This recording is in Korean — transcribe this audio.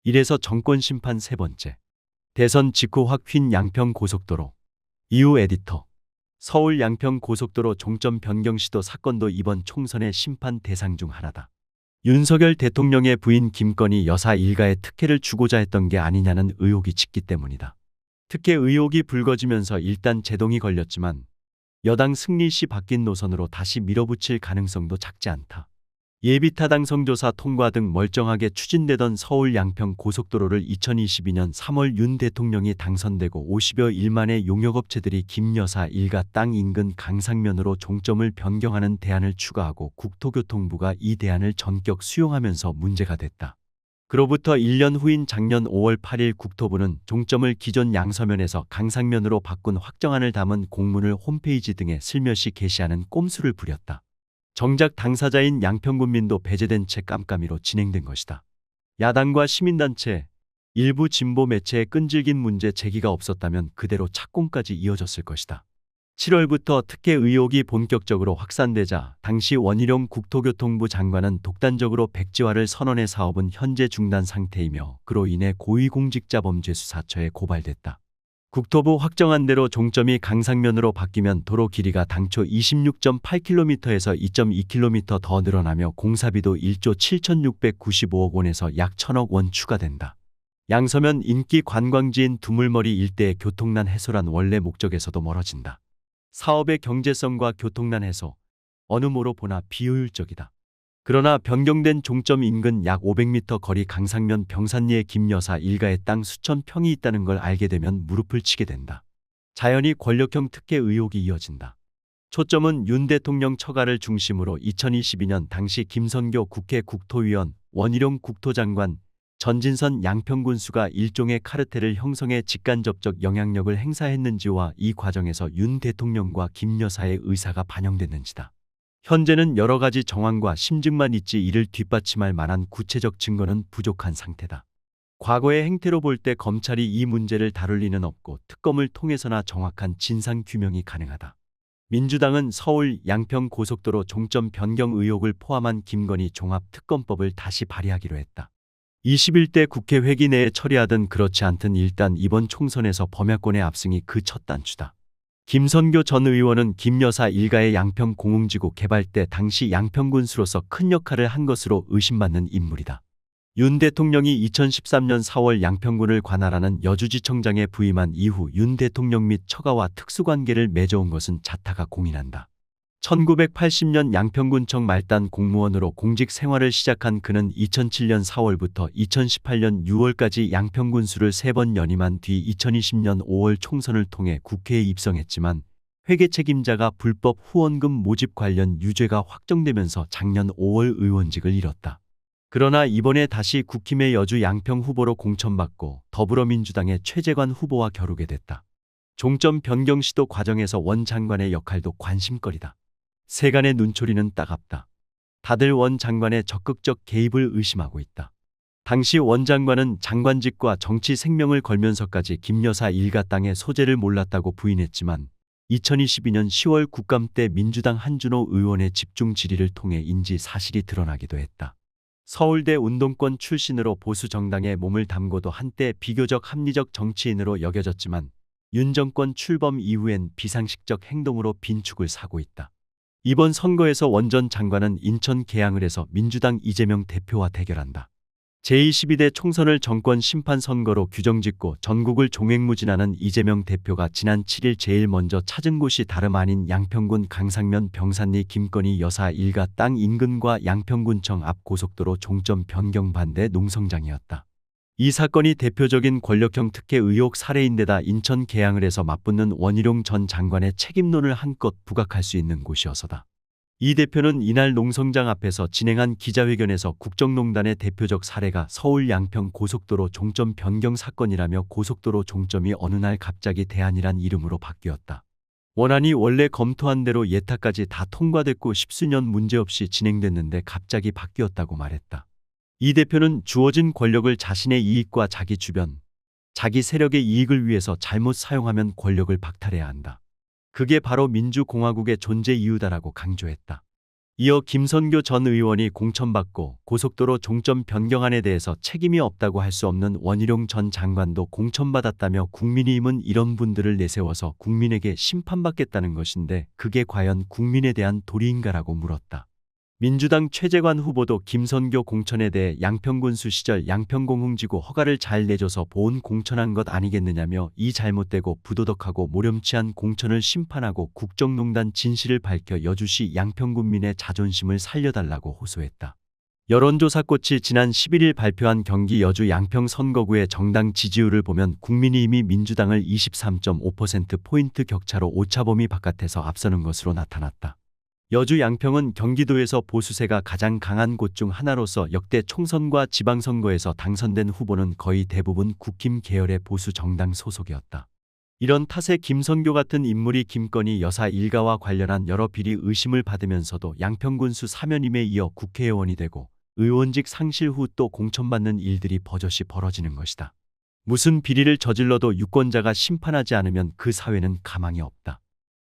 이래서 정권 심판 세 번째. 대선 직후 확 휜 양평고속도로. 이후 에디터. 서울 양평고속도로 종점 변경 시도 사건도 이번 총선의 심판 대상 중 하나다. 윤석열 대통령의 부인 김건희 여사 일가에 특혜를 주고자 했던 게 아니냐는 의혹이 짙기 때문이다. 특혜 의혹이 불거지면서 일단 제동이 걸렸지만 여당 승리 시 바뀐 노선으로 다시 밀어붙일 가능성도 작지 않다. 예비타당 성조사 통과 등 멀쩡하게 추진되던 서울 양평 고속도로를 2022년 3월 윤 대통령이 당선되고 50여 일 만에 용역업체들이 김 여사 일가 땅 인근 강상면으로 종점을 변경하는 대안을 추가하고 국토교통부가 이 대안을 전격 수용하면서 문제가 됐다. 그로부터 1년 후인 작년 5월 8일 국토부는 종점을 기존 양서면에서 강상면으로 바꾼 확정안을 담은 공문을 홈페이지 등에 슬며시 게시하는 꼼수를 부렸다. 정작 당사자인 양평군민도 배제된 채 깜깜이로 진행된 것이다. 야당과 시민단체, 일부 진보 매체의 끈질긴 문제 제기가 없었다면 그대로 착공까지 이어졌을 것이다. 7월부터 특혜 의혹이 본격적으로 확산되자 당시 원희룡 국토교통부 장관은 독단적으로 백지화를 선언해 사업은 현재 중단 상태이며 그로 인해 고위공직자범죄수사처에 고발됐다. 국토부 확정안대로 종점이 강상면으로 바뀌면 도로 길이가 당초 26.8km에서 2.2km 더 늘어나며 공사비도 1조 7,695억 원에서 약 1,000억 원 추가된다. 양서면 인기 관광지인 두물머리 일대의 교통난 해소란 원래 목적에서도 멀어진다. 사업의 경제성과 교통난 해소, 어느 모로 보나 비효율적이다. 그러나 변경된 종점 인근 약 500m 거리 강상면 병산리의 김 여사 일가의 땅 수천 평이 있다는 걸 알게 되면 무릎을 치게 된다. 자연히 권력형 특혜 의혹이 이어진다. 초점은 윤 대통령 처가를 중심으로 2022년 당시 김선교 국회 국토위원, 원희룡 국토장관, 전진선 양평군수가 일종의 카르텔을 형성해 직간접적 영향력을 행사했는지와 이 과정에서 윤 대통령과 김 여사의 의사가 반영됐는지다. 현재는 여러 가지 정황과 심증만 있지 이를 뒷받침할 만한 구체적 증거는 부족한 상태다. 과거의 행태로 볼 때 검찰이 이 문제를 다룰 리는 없고 특검을 통해서나 정확한 진상 규명이 가능하다. 민주당은 서울 양평 고속도로 종점 변경 의혹을 포함한 김건희 종합특검법을 다시 발의하기로 했다. 21대 국회 회기 내에 처리하든 그렇지 않든 일단 이번 총선에서 범야권의 압승이 그 첫 단추다. 김선교 전 의원은 김 여사 일가의 양평 공흥지구 개발 때 당시 양평군수로서 큰 역할을 한 것으로 의심받는 인물이다. 윤 대통령이 2013년 4월 양평군을 관할하는 여주지청장에 부임한 이후 윤 대통령 및 처가와 특수관계를 맺어온 것은 자타가 공인한다. 1980년 양평군청 말단 공무원으로 공직 생활을 시작한 그는 2007년 4월부터 2018년 6월까지 양평군수를 3번 연임한 뒤 2020년 5월 총선을 통해 국회에 입성했지만 회계 책임자가 불법 후원금 모집 관련 유죄가 확정되면서 작년 5월 의원직을 잃었다. 그러나 이번에 다시 국힘의 여주 양평 후보로 공천받고 더불어민주당의 최재관 후보와 겨루게 됐다. 종점 변경 시도 과정에서 원 장관의 역할도 관심거리다. 세간의 눈초리는 따갑다. 다들 원 장관의 적극적 개입을 의심하고 있다. 당시 원 장관은 장관직과 정치 생명을 걸면서까지 김 여사 일가 땅의 소재를 몰랐다고 부인했지만 2022년 10월 국감 때 민주당 한준호 의원의 집중 질의를 통해 인지 사실이 드러나기도 했다. 서울대 운동권 출신으로 보수 정당에 몸을 담고도 한때 비교적 합리적 정치인으로 여겨졌지만 윤 정권 출범 이후엔 비상식적 행동으로 빈축을 사고 있다. 이번 선거에서 원 전 장관은 인천 계양을 해서 민주당 이재명 대표와 대결한다. 제22대 총선을 정권 심판 선거로 규정짓고 전국을 종횡무진하는 이재명 대표가 지난 7일 제일 먼저 찾은 곳이 다름 아닌 양평군 강상면 병산리 김건희 여사 일가 땅 인근과 양평군청 앞 고속도로 종점 변경 반대 농성장이었다. 이 사건이 대표적인 권력형 특혜 의혹 사례인데다 인천 계양을 해서 맞붙는 원희룡 전 장관의 책임론을 한껏 부각할 수 있는 곳이어서다. 이 대표는 이날 농성장 앞에서 진행한 기자회견에서 국정농단의 대표적 사례가 서울 양평 고속도로 종점 변경 사건이라며 고속도로 종점이 어느 날 갑자기 대안이란 이름으로 바뀌었다. 원안이 원래 검토한 대로 예타까지 다 통과됐고 십수년 문제없이 진행됐는데 갑자기 바뀌었다고 말했다. 이 대표는 주어진 권력을 자신의 이익과 자기 주변, 자기 세력의 이익을 위해서 잘못 사용하면 권력을 박탈해야 한다. 그게 바로 민주공화국의 존재 이유다라고 강조했다. 이어 김선교 전 의원이 공천받고 고속도로 종점 변경안에 대해서 책임이 없다고 할 수 없는 원희룡 전 장관도 공천받았다며 국민의힘은 이런 분들을 내세워서 국민에게 심판받겠다는 것인데 그게 과연 국민에 대한 도리인가라고 물었다. 민주당 최재관 후보도 김선교 공천에 대해 양평군수 시절 양평공흥지구 허가를 잘 내줘서 보온 공천한 것 아니겠느냐며 이 잘못되고 부도덕하고 모렴치한 공천을 심판하고 국정농단 진실을 밝혀 여주시 양평군민의 자존심을 살려달라고 호소했다. 여론조사꽃이 지난 11일 발표한 경기 여주 양평 선거구의 정당 지지율을 보면 국민의힘이 민주당을 23.5%포인트 격차로 오차범위 바깥에서 앞서는 것으로 나타났다. 여주 양평은 경기도에서 보수세가 가장 강한 곳 중 하나로서 역대 총선과 지방선거에서 당선된 후보는 거의 대부분 국힘 계열의 보수 정당 소속이었다. 이런 탓에 김선교 같은 인물이 김건희 여사 일가와 관련한 여러 비리 의심을 받으면서도 양평군수 사면임에 이어 국회의원이 되고 의원직 상실 후 또 공천받는 일들이 버젓이 벌어지는 것이다. 무슨 비리를 저질러도 유권자가 심판하지 않으면 그 사회는 가망이 없다.